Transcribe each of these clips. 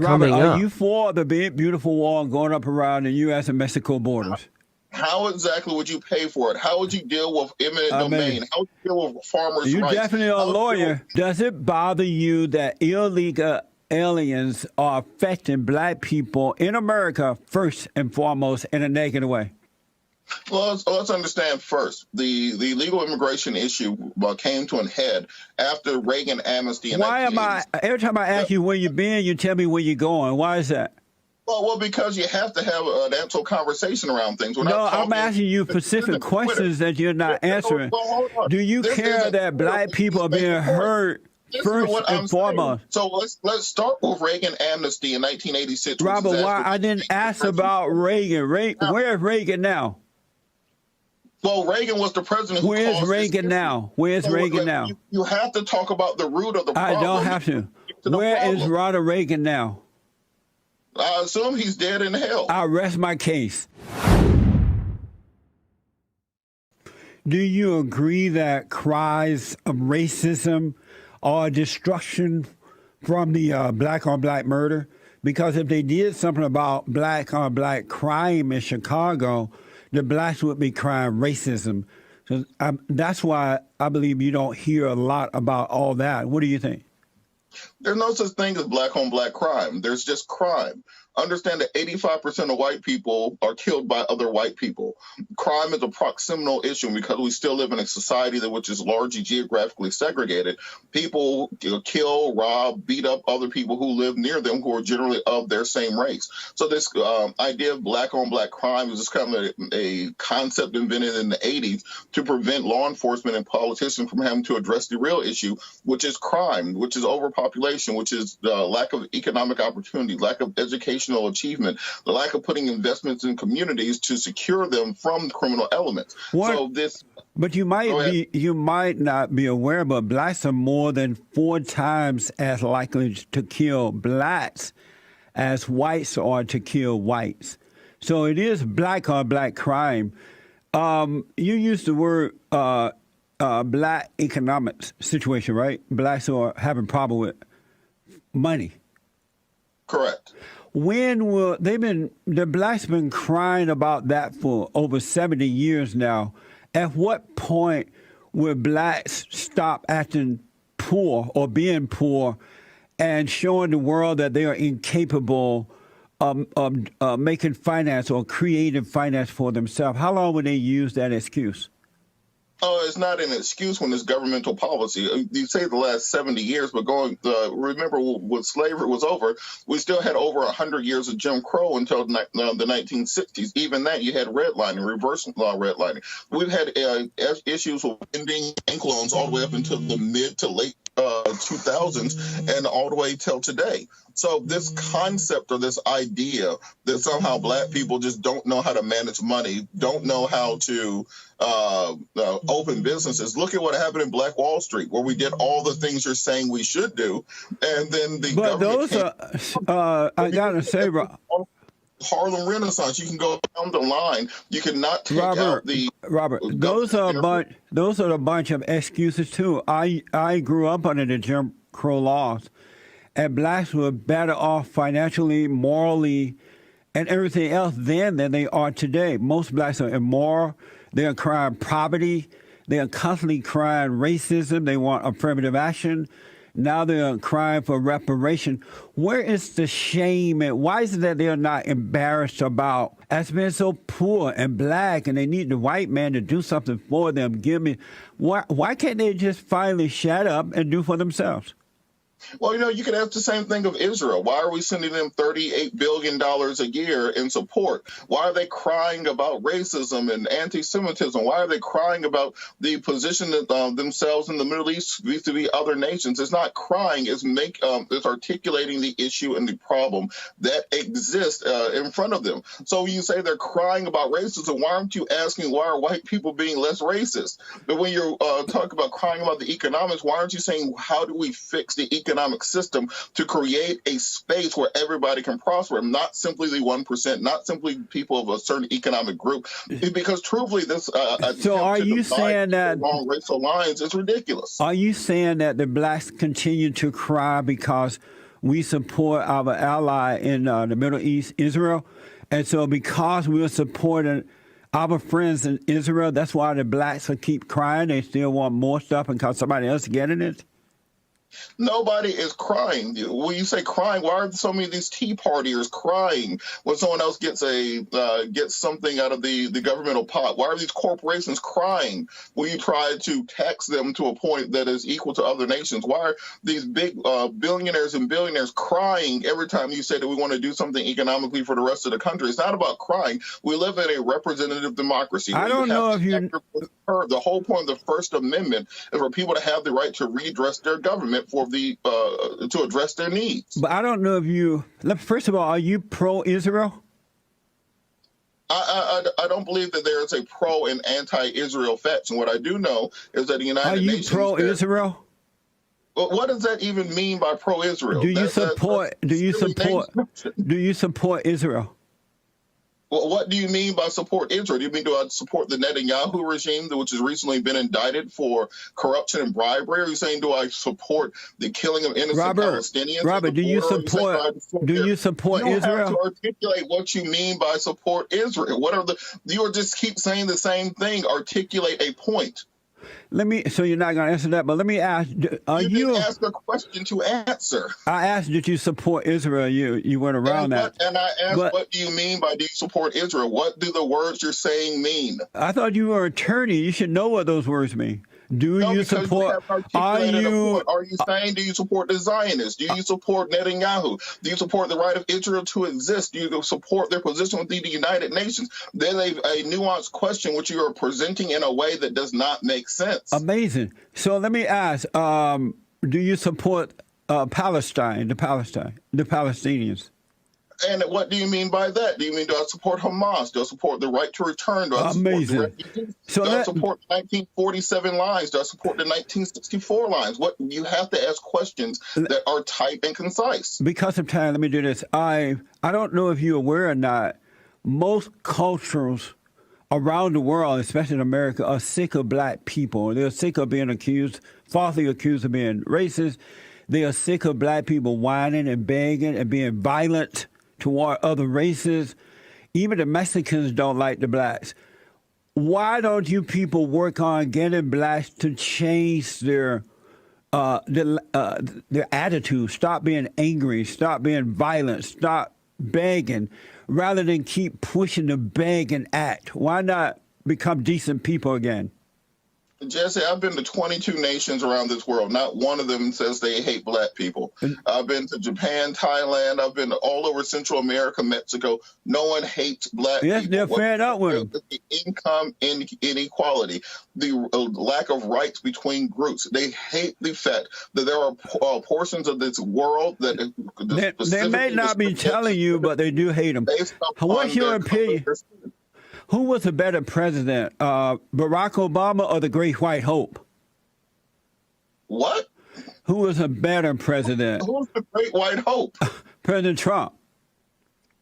Robert, coming are up. you for the big, beautiful wall going up around the U.S. and Mexico borders? How exactly would you pay for it? How would you deal with eminent domain? How would you deal with farmers' You rights? definitely are a lawyer. Does it bother you that illegal aliens are affecting black people in America first and foremost in a negative way? Well, let's understand first, the legal immigration issue came to a head after Reagan amnesty in Why am I, 1980. every time I ask you where you've been, you tell me where you're going. Why is that? Well, because you have to have an actual conversation around things. We're No, not I'm talking asking you specific questions that you're not answering. Well, hold on. Do you This care isn't that black people are Make being the point. hurt This is first what I'm and saying. foremost? So let's start with Reagan amnesty in 1986. which Robert, is why I didn't ask about Reagan. Where's Reagan now? Well, Reagan was the president who Where's caused Reagan this issue. now? Where's So, Reagan like, now? You have to talk about the root of the I problem. don't have to. the Where is problem. Ronald Reagan now? I assume he's dead in hell. I rest my case. Do you agree that cries of racism are destruction from the black on black murder? Because if they did something about black on black crime in Chicago, the blacks would be crying racism. So that's why I believe you don't hear a lot about all that. What do you think? There's no such thing as black on black crime. There's just crime. Understand that 85% of white people are killed by other white people. Crime is a proximal issue because we still live in a society which is largely geographically segregated. People kill, rob, beat up other people who live near them who are generally of their same race. So this idea of black on black crime is just kind of a concept invented in the 80s to prevent law enforcement and politicians from having to address the real issue, which is crime, which is overpopulation, which is lack of economic opportunity, lack of educational achievement, the lack of putting investments in communities to secure them from criminal elements. But you might not be aware, but blacks are more than 4 times as likely to kill blacks as whites are to kill whites. So it is black on black crime. You used the word black economics situation, right? Blacks are having problem with money. Correct. When will the blacks been crying about that for over 70 years now? At what point will blacks stop acting poor or being poor and showing the world that they are incapable of making finance or creating finance for themselves? How long will they use that excuse? Oh, it's not an excuse when it's governmental policy. You say the last 70 years, but remember when slavery was over, we still had over 100 years of Jim Crow until the 1960s. Even that, you had redlining, reverse law redlining. We've had issues with ending bank loans all the way up until the mid to late 2000s and all the way till today. So this concept or this idea that somehow black people just don't know how to manage money, don't know how to open businesses. Look at what happened in Black Wall Street, where we did all the things you're saying we should do, and then the government. I gotta say, Harlem Renaissance. You can go down the line. You cannot take out the Robert. Those are a bunch of excuses too. I grew up under the Jim Crow laws, and blacks were better off financially, morally, and everything else then than they are today. Most blacks are immoral. They are crying poverty. They are constantly crying racism. They want affirmative action. Now they are crying for reparation. Where is the shame? And why is it that they are not embarrassed about us being so poor and black and they need the white man to do something for them? Why can't they just finally shut up and do for themselves? Well, you could ask the same thing of Israel. Why are we sending them $38 billion a year in support? Why are they crying about racism and anti-Semitism? Why are they crying about the position of themselves in the Middle East vis-a-vis other nations? It's not crying. It's articulating the issue and the problem that exists in front of them. So when you say they're crying about racism, why aren't you asking why are white people being less racist? But when you're talking about crying about the economics, why aren't you saying how do we fix the economic system to create a space where everybody can prosper, not simply the 1%, not simply people of a certain economic group? Because truthfully, this so are you saying that along racial lines is ridiculous? Are you saying that the blacks continue to cry because we support our ally in the Middle East, Israel. And so because we're supporting our friends in Israel, that's why the blacks will keep crying. They still want more stuff because somebody else is getting it. Nobody is crying. When you say crying, why are so many of these Tea Partiers crying when someone else gets gets something out of the governmental pot? Why are these corporations crying when you try to tax them to a point that is equal to other nations? Why are these big billionaires and billionaires crying every time you say that we want to do something economically for the rest of the country? It's not about crying. We live in a representative democracy. I don't know if you... The whole point of the First Amendment is for people to have the right to redress their government for to address their needs. But I don't know if you... First of all, are you pro-Israel? I don't believe that there is a pro and anti-Israel faction. What I do know is that the United Nations... Are you pro-Israel? Well, what does that even mean by pro-Israel? Do you support Israel? Well, what do you mean by support Israel? Do you mean do I support the Netanyahu regime, which has recently been indicted for corruption and bribery? Are you saying do I support the killing of innocent Palestinians? Robert, do you support Israel? You have to articulate what you mean by support Israel. You just keep saying the same thing. Articulate a point. So you're not going to answer that, but let me ask, you didn't ask a question to answer. I asked, did you support Israel? You went around that. And I asked, what do you mean by do you support Israel? What do the words you're saying mean? I thought you were an attorney. You should know what those words mean. Do you support? Are you saying do you support the Zionists? Do you support Netanyahu? Do you support the right of Israel to exist? Do you support their position within the United Nations? Then a nuanced question which you are presenting in a way that does not make sense. Amazing. So let me ask: do you support Palestine, the Palestinians? And what do you mean by that? Do you mean do I support Hamas? Do I support the right to return? Do I support the refugees? Do I support the 1947 lines? Do I support the 1964 lines? You have to ask questions that are tight and concise. Because of time, let me do this. I don't know if you're aware or not, most cultures around the world, especially in America, are sick of black people. They're sick of being falsely accused of being racist. They are sick of black people whining and begging and being violent toward other races. Even the Mexicans don't like the blacks. Why don't you people work on getting blacks to change their attitude? Stop being angry. Stop being violent. Stop begging, rather than keep pushing the beg and act. Why not become decent people again? Jesse, I've been to 22 nations around this world. Not one of them says they hate black people. I've been to Japan, Thailand. I've been to all over Central America, Mexico. No one hates black people. Yes, they're fed up with them. The income inequality, the lack of rights between groups. They hate the fact that there are portions of this world that... They may not be telling you, but they do hate them. What's your opinion? Who was a better president, Barack Obama or the Great White Hope? What? Who was a better president? Who's the Great White Hope? President Trump.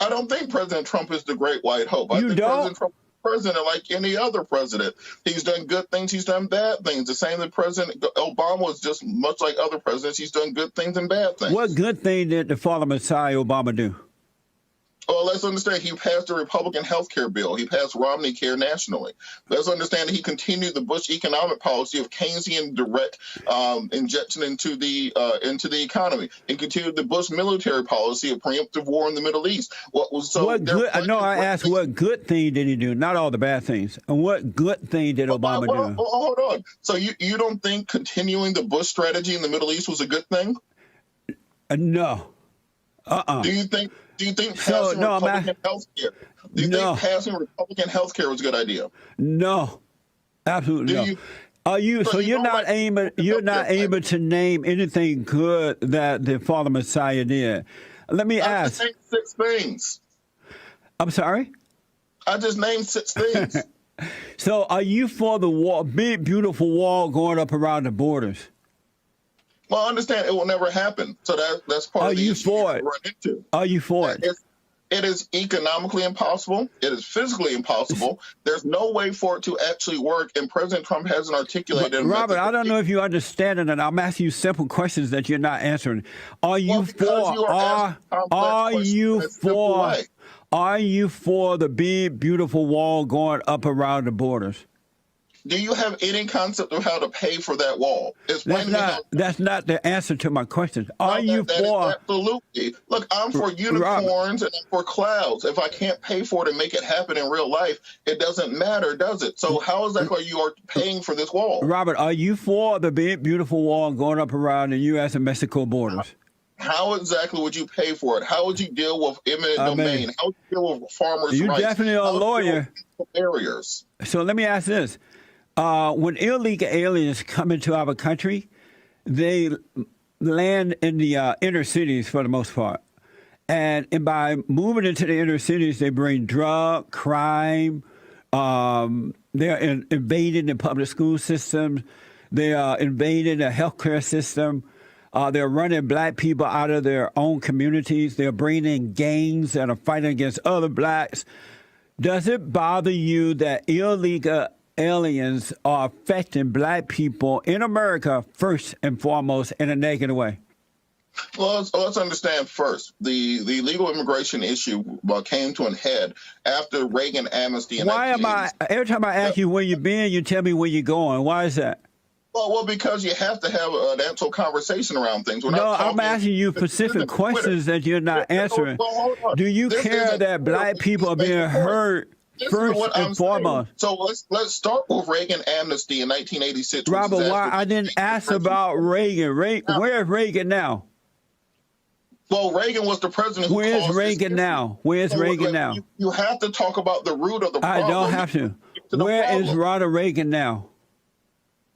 I don't think President Trump is the Great White Hope. I think President Trump is president like any other president. He's done good things. He's done bad things. The same that President Obama was just much like other presidents. He's done good things and bad things. What good thing did the fallen Messiah Obama do? Well, let's understand he passed the Republican health care bill. He passed Romney Care nationally. Let's understand that he continued the Bush economic policy of Keynesian direct injection into the economy, and continued the Bush military policy of preemptive war in the Middle East. I asked what good thing did he do? Not all the bad things. And what good thing did Obama do? Hold on. So you don't think continuing the Bush strategy in the Middle East was a good thing? No. Do you think passing Republican health care? Do you think passing Republican health care was a good idea? No, absolutely no. You're not able to name anything good that the fallen Messiah did. Let me ask. I just named 6 things. I'm sorry? I just named 6 things. So are you for the wall, big beautiful wall going up around the borders? Well, I understand it will never happen. So that's part of the issue you for it? Are you for it? It is economically impossible. It is physically impossible. There's no way for it to actually work, and President Trump hasn't articulated a Robert, method. I don't know if you understand it, and I'm asking you simple questions that you're not answering. Are you Well, because you are asking complex questions in a simple way. are you for the big beautiful wall going up around the borders? Do you have any concept of how to pay for that wall? Explain to me how. That's not the answer to my question. Are No, you that is for absolutely. Look, I'm for unicorns and I'm for clouds. If I can't pay for it and make it happen in real life, it doesn't matter, does it? So how is that why you are paying for this wall? Robert, are you for the big beautiful wall going up around the U.S. and Mexico borders? How exactly would you pay for it? How would you deal with eminent domain? How would you deal with farmers' You rights? definitely are a lawyer. Barriers. So let me ask this. When illegal aliens come into our country, they land in the inner cities for the most part. And by moving into the inner cities, they bring drug, crime. They're invading the public school systems. They are invading the healthcare system. They're running black people out of their own communities. They're bringing in gangs that are fighting against other blacks. Does it bother you that illegal aliens are affecting black people in America first and foremost in a negative way? Well, let's understand first, the legal immigration issue came to an head after Reagan amnesty in Why am I, every time I ask you where you've been, you tell me where you're going. Why is that? Well, because you have to have an actual conversation around things. No, I'm asking you specific questions that you're not answering. Do you care that black people are being hurt first and foremost? So let's start with Reagan amnesty in 1986. Robert, why I didn't ask about Reagan. Where's Reagan now? Well, Reagan was the president who Where's Reagan now? Where's Reagan now? You have to talk about the root of the problem. I don't have to. Where is Ronald Reagan now?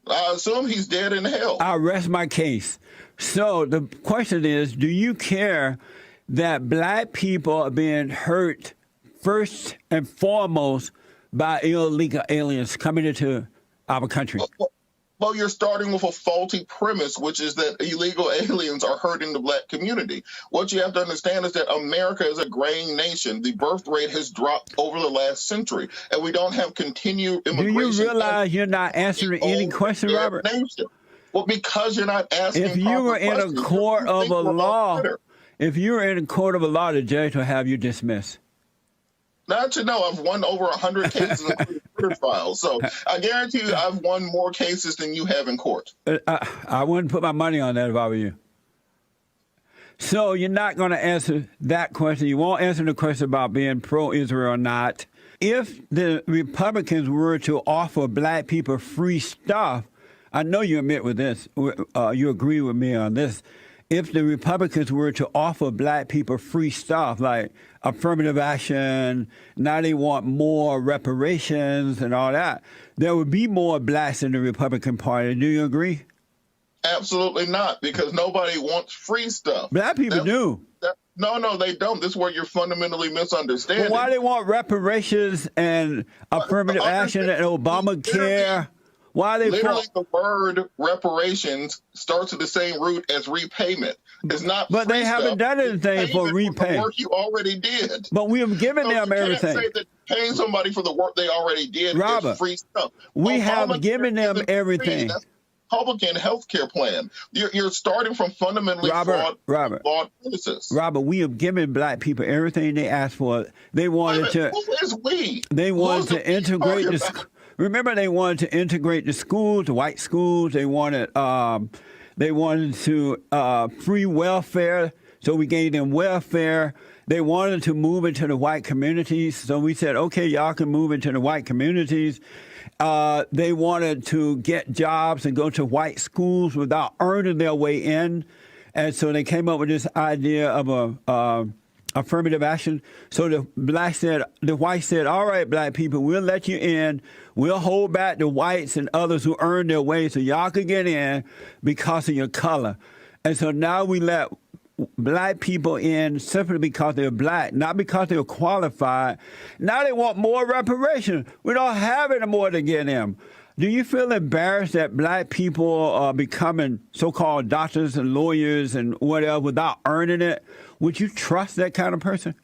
I assume he's dead in hell. I rest my case. So the question is, do you care that black people are being hurt first and foremost by illegal aliens coming into our country? Well, you're starting with a faulty premise, which is that illegal aliens are hurting the black community. What you have to understand is that America is a graying nation. The birth rate has dropped over the last century, and we don't have continued immigration. Do you realize you're not answering any question, Robert? Nation. Well, because you're not asking. If you were in a court of a law, the judge will have you dismissed. Not you know, I've won over 100 cases including murder files. So I guarantee you I've won more cases than you have in court. I wouldn't put my money on that if I were you. So you're not going to answer that question. You won't answer the question about being pro-Israel or not. If the Republicans were to offer black people free stuff, I know you admit with this, you agree with me on this. If the Republicans were to offer black people free stuff like affirmative action, now they want more reparations and all that, there would be more blacks in the Republican Party. Do you agree? Absolutely not, because nobody wants free stuff. Black people do. No, they don't. This is where you're fundamentally misunderstanding. Well, why they want reparations and affirmative action and Obamacare? Why they literally the word reparations starts with the same root as repayment. It's not. But they haven't done anything for repayment. Work you already did. But we have given them everything. You can't say that paying somebody for the work they already did is free stuff. We have given them everything. That's Republican health care plan. You're starting from fundamentally flawed premises. Robert, we have given black people everything they asked for. They wanted to. Who is we? They wanted to integrate this. Remember, they wanted to integrate the schools, the white schools. They wanted to free welfare, so we gave them welfare. They wanted to move into the white communities, so we said, okay, y'all can move into the white communities. They wanted to get jobs and go to white schools without earning their way in, and so they came up with this idea of a affirmative action. So the whites said, all right, black people, we'll let you in. We'll hold back the whites and others who earned their way so y'all could get in because of your color. And so now we let black people in simply because they're black, not because they're qualified. Now they want more reparations. We don't have any more to get them. Do you feel embarrassed that black people are becoming so-called doctors and lawyers and whatever without earning it? Would you trust that kind of person?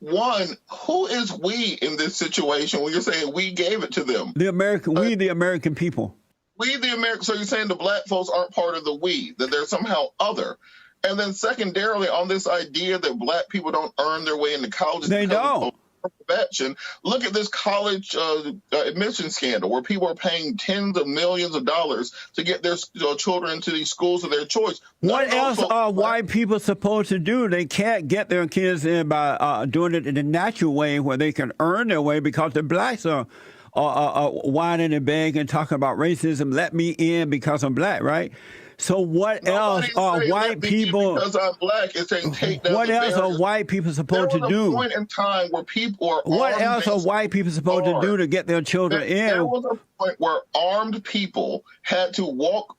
One, who is we in this situation when you're saying we gave it to them? The American people. We, the Americans. So you're saying the black folks aren't part of the we, that they're somehow other. And then secondarily, on this idea that black people don't earn their way into college. They don't. Action. Look at this college admission scandal where people are paying tens of millions of dollars to get their children into these schools of their choice. What else are white people supposed to do? They can't get their kids in by doing it in a natural way where they can earn their way, because the blacks are whining and begging and talking about racism. Let me in because I'm black, right? So what else are white people? Because I'm black, it's saying take down. What else are white people supposed to do? There was a point in time where people are. What else are white people supposed to do to get their children in? There was a point where armed people had to walk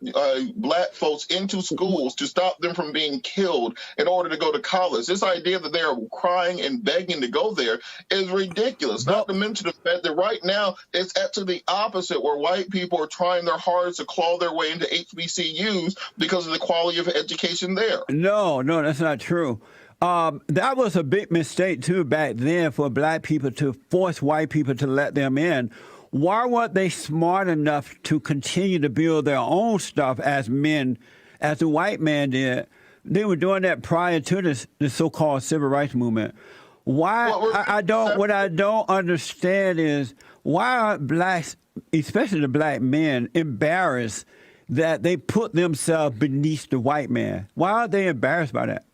black folks into schools to stop them from being killed in order to go to college. This idea that they are crying and begging to go there is ridiculous. Not to mention the fact that right now it's actually the opposite, where white people are trying their hardest to claw their way into HBCUs because of the quality of education there. No, that's not true. That was a big mistake, too, back then for black people to force white people to let them in. Why weren't they smart enough to continue to build their own stuff as men, as the white man did? They were doing that prior to the so-called civil rights movement. Why? What I don't understand is why aren't blacks, especially the black men, embarrassed that they put themselves beneath the white man? Why are they embarrassed by that?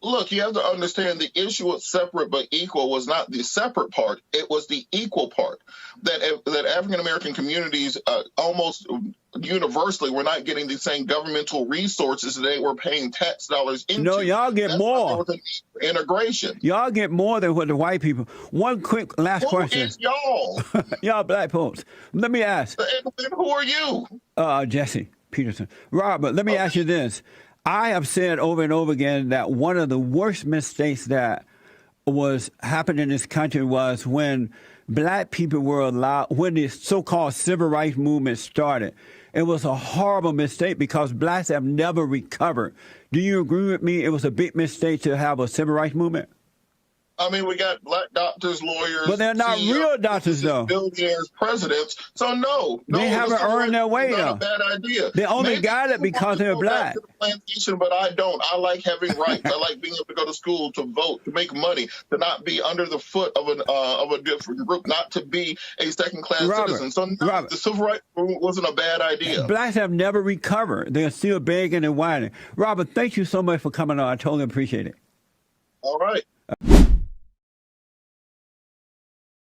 Look, you have to understand the issue of separate but equal was not the separate part. It was the equal part. That African-American communities almost universally were not getting the same governmental resources that they were paying tax dollars into. No, y'all get more. Integration. Y'all get more than what the white people. One quick last question. Who is y'all? Y'all black folks. Let me ask. And who are you? Jesse Peterson. Robert, let me ask you this. I have said over and over again that one of the worst mistakes that was happening in this country was when black people were allowed, when the so-called civil rights movement started. It was a horrible mistake because blacks have never recovered. Do you agree with me? It was a big mistake to have a civil rights movement. I mean, we got black doctors, lawyers, but they're not real doctors, though. Billionaires, presidents. So no, they haven't earned their way, though. Not a bad idea. They only got it because they're black. Plantation, but I don't. I like having rights. I like being able to go to school, to vote, to make money, to not be under the foot of a different group, not to be a second-class citizen. So no, the civil rights movement wasn't a bad idea. Blacks have never recovered. They're still begging and whining. Robert, thank you so much for coming on. I totally appreciate it. All right.